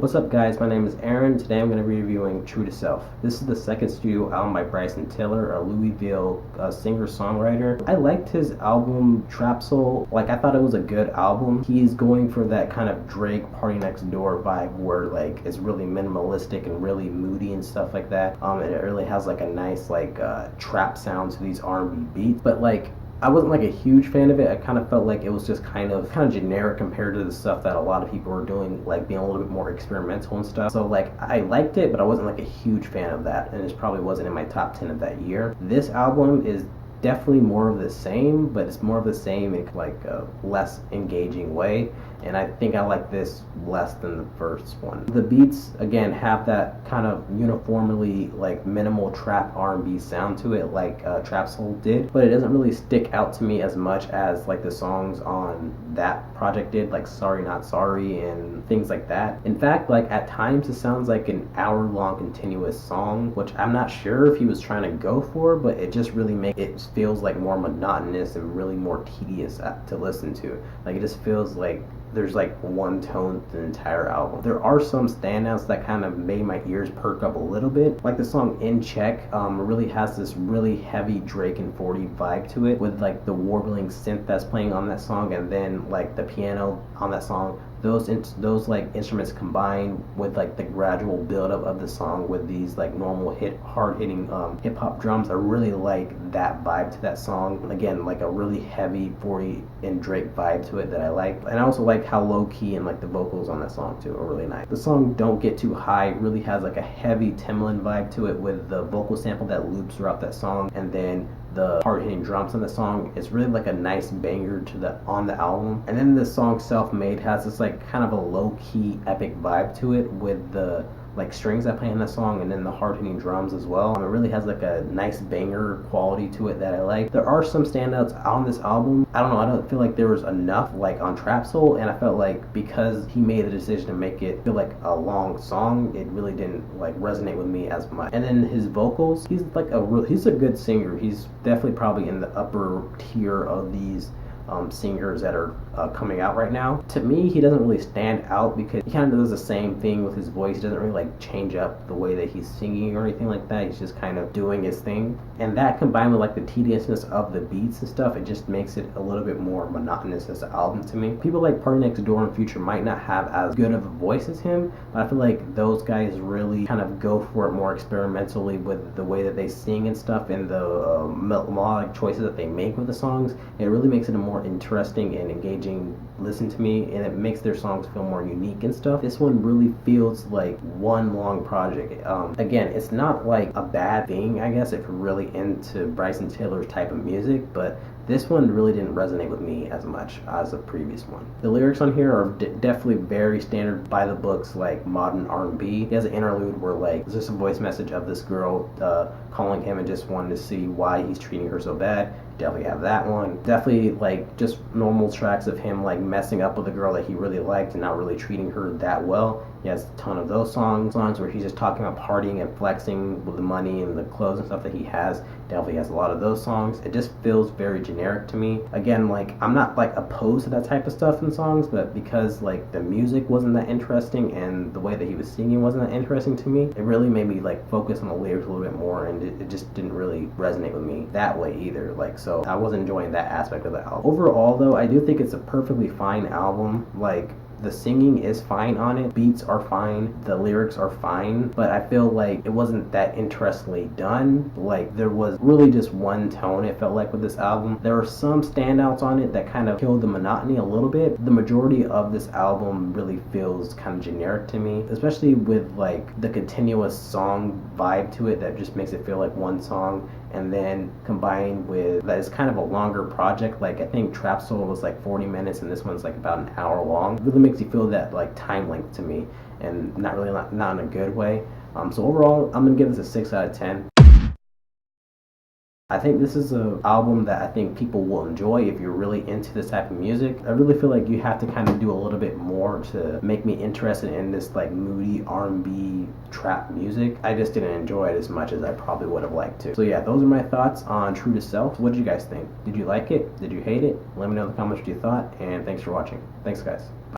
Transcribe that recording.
What's up guys, my name is Aaron. Today I'm going to be reviewing True to Self. This is the second studio album by Bryson Tiller, a Louisville singer-songwriter. I liked his album Trap Soul. I thought it was a good album. He's going for that kind of Drake Party Next Door vibe where it's really minimalistic and really moody and stuff like that. And it really has a nice trap sound to these R&B beats. But I wasn't a huge fan of it. I kind of felt like it was just kind of generic compared to the stuff that a lot of people were doing, being a little bit more experimental and stuff. So I liked it, but I wasn't a huge fan of that, and it probably wasn't in my top 10 of that year. This album is definitely more of the same, but it's more of the same in a less engaging way, and I think I like this less than the first one. The beats again have that kind of uniformly minimal trap R&B sound to it, Trap Soul did, but it doesn't really stick out to me as much as the songs on that project did, Sorry Not Sorry and things like that. In fact, at times it sounds like an hour-long continuous song, which I'm not sure if he was trying to go for, but it just really makes it feels more monotonous and really more tedious to listen to. It just feels like there's one tone to the entire album. There are some standouts that kind of made my ears perk up a little bit. The song In Check really has this really heavy Drake and 40 vibe to it, with the warbling synth that's playing on that song, and then the piano on that song. Those instruments combined with the gradual buildup of the song with these normal hard-hitting hip-hop drums. I really like that vibe to that song. Again, a really heavy 40 and Drake vibe to it that I like. And I also like how low-key and the vocals on that song too are really nice. The song Don't Get Too High really has a heavy Timbaland vibe to it, with the vocal sample that loops throughout that song, and then the hard-hitting drums on the song. It's really a nice banger on the album. And then the song Self-Made has this kind of a low-key epic vibe to it, with the strings that play in the song and then the hard-hitting drums as well. It really has a nice banger quality to it that I like. There are some standouts on this album. I don't know, I don't feel there was enough on Trap Soul, and I felt because he made the decision to make it feel a long song, it really didn't resonate with me as much. And then his vocals, he's he's a good singer. He's definitely probably in the upper tier of these singers that are coming out right now. To me, he doesn't really stand out because he kind of does the same thing with his voice. He doesn't really change up the way that he's singing or anything like that. He's just kind of doing his thing, and that combined with the tediousness of the beats and stuff, it just makes it a little bit more monotonous as an album to me. People like Party Next Door and Future might not have as good of a voice as him, but I feel those guys really kind of go for it more experimentally with the way that they sing and stuff, and the melodic choices that they make with the songs. It really makes it a more interesting and engaging listen to me, and it makes their songs feel more unique and stuff. This one really feels like one long project. Again, it's not a bad thing, I guess, if you're really into Bryson Tiller's type of music, but this one really didn't resonate with me as much as the previous one. The lyrics on here are definitely very standard by the books, modern R&B. He has an interlude where it's just a voice message of this girl calling him and just wanting to see why he's treating her so bad. Definitely have that one. Definitely just normal tracks of him messing up with a girl that he really liked and not really treating her that well. He has a ton of those songs where he's just talking about partying and flexing with the money and the clothes and stuff that he has. Definitely has a lot of those songs. It just feels very generic to me. Again, I'm not opposed to that type of stuff in songs, but because the music wasn't that interesting and the way that he was singing wasn't that interesting to me, it really made me focus on the lyrics a little bit more, and it just didn't really resonate with me that way either. So I wasn't enjoying that aspect of the album. Overall though, I do think it's a perfectly fine album. The singing is fine on it, beats are fine, the lyrics are fine, but I feel it wasn't that interestingly done. There was really just one tone, it felt with this album. There are some standouts on it that kind of killed the monotony a little bit. The majority of this album really feels kind of generic to me, especially with the continuous song vibe to it that just makes it feel like one song, and then combined with that is kind of a longer project. I think Trap Soul was 40 minutes and this one's about an hour long. It really makes you feel that time length to me, and not in a good way. So overall, I'm gonna give this a 6 out of 10. I think this is an album that I think people will enjoy if you're really into this type of music. I really feel you have to kind of do a little bit more to make me interested in this moody R&B trap music. I just didn't enjoy it as much as I probably would have liked to. So yeah, those are my thoughts on True to Self. What did you guys think? Did you like it? Did you hate it? Let me know in the comments what you thought, and thanks for watching. Thanks guys.